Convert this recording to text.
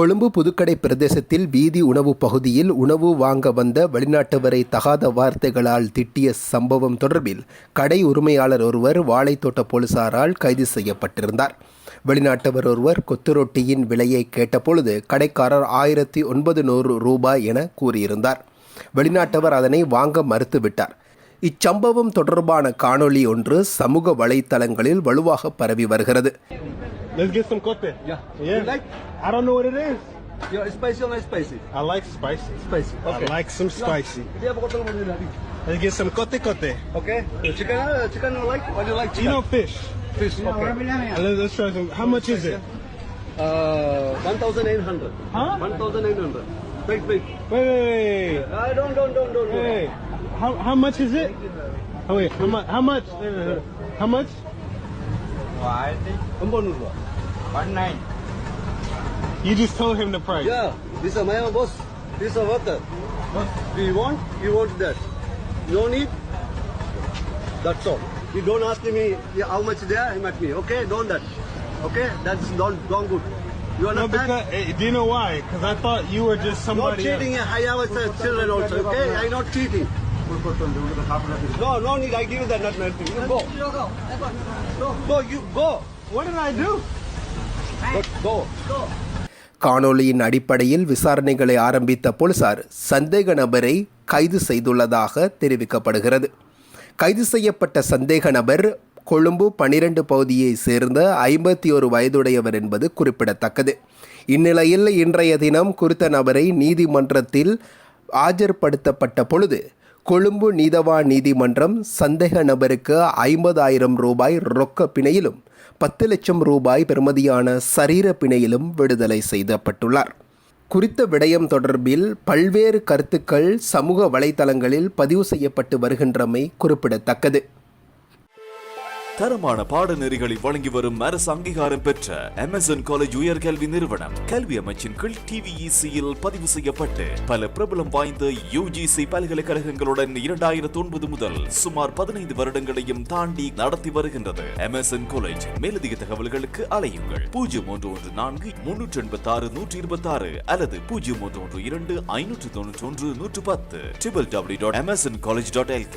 கொழும்பு புதுக்கடை பிரதேசத்தில் வீதி உணவு பகுதியில் உணவு வாங்க வந்த வெளிநாட்டவரை தகாத வார்த்தைகளால் திட்டிய சம்பவம் தொடர்பில் கடை உரிமையாளர் ஒருவர் வாழைத்தோட்ட போலீசாரால் கைது செய்யப்பட்டிருந்தார். வெளிநாட்டவர் ஒருவர் கொத்து ரொட்டியின் விலையை கேட்டபொழுது கடைக்காரர் 1900 ரூபாய் என கூறியிருந்தார். வெளிநாட்டவர் அதனை வாங்க மறுத்துவிட்டார். இச்சம்பவம் தொடர்பான காணொளி ஒன்று சமூக வலைத்தளங்களில் வலுவாக பரவி வருகிறது. Let's get some kote. Yeah. Yeah. You like? I don't know what it is. Yeah, spicy or not spicy? I like spicy. Spicy. Okay. I like some spicy. Yeah, but what do you like? Let's get some kote. Okay. Chicken you like? What do you like? You know fish. Fish. Okay. Let's try some. How much is it? 1,800. Huh? 1,800. Wait. Wait. Don't. Hey. How much is it? Oh wait. How much? How much? 19. You just told him the price. Yeah. This is my boss. This is a worker. Do you want? You want that? No need? That's all. You don't ask me how much there, I'm at me. Okay? Don't that. Okay? That's don't good. You No, understand? because, do you know why? Because I thought you were just Not somebody cheating. else. I have children also. Okay? I'm not cheating. No need. I give you that. Nothing. You go. Go. You go. What did I do? Go. காணொளியின் அடிப்படையில் விசாரணைகளை ஆரம்பித்த போலீசார் சந்தேக நபரை கைது செய்துள்ளதாக தெரிவிக்கப்படுகிறது. கைது செய்யப்பட்ட சந்தேக நபர் கொழும்பு 12 பகுதியை சேர்ந்த 51 வயதுடையவர் என்பது குறிப்பிடத்தக்கது. இந்நிலையில் இன்றைய தினம் குறித்த நபரை நீதிமன்றத்தில் ஆஜர்படுத்தப்பட்ட பொழுது கொழும்பு நீதவான் நீதிமன்றம் சந்தேக நபருக்கு 50,000 ரூபாய் ரொக்க பிணையிலும் 10 லட்சம் ரூபாய் பெறுமதியான சரீர பிணையிலும் விடுதலை செய்யப்பட்டுள்ளார். குறித்த விடயம் தொடர்பில் பல்வேறு கருத்துக்கள் சமூக வலைத்தளங்களில் பதிவு செய்யப்பட்டு வருகின்றமை குறிப்பிடத்தக்கது. தரமான பாடநெறிகளை வழங்கி வரும் அரசு அங்கீகாரம் பெற்ற அமேசான் காலேஜ் உயர்கல்வி நிறுவனம் கல்வி அமைச்சின் கீழ் TVEC-யில் பதிவு செய்யப்பட்டு பல பிரபலம் வாய்ந்த UGC பல்கலைக்கழகங்களுடன் 2009 முதல் சுமார் 15 வருடங்களையும் தாண்டி நடத்தி வருகின்றது அமேசான் காலேஜ். மேலதிக தகவல்களுக்கு அழையுங்கள் 0314-386-126 அல்லது 0312-591-110 www.amazoncollege.lk.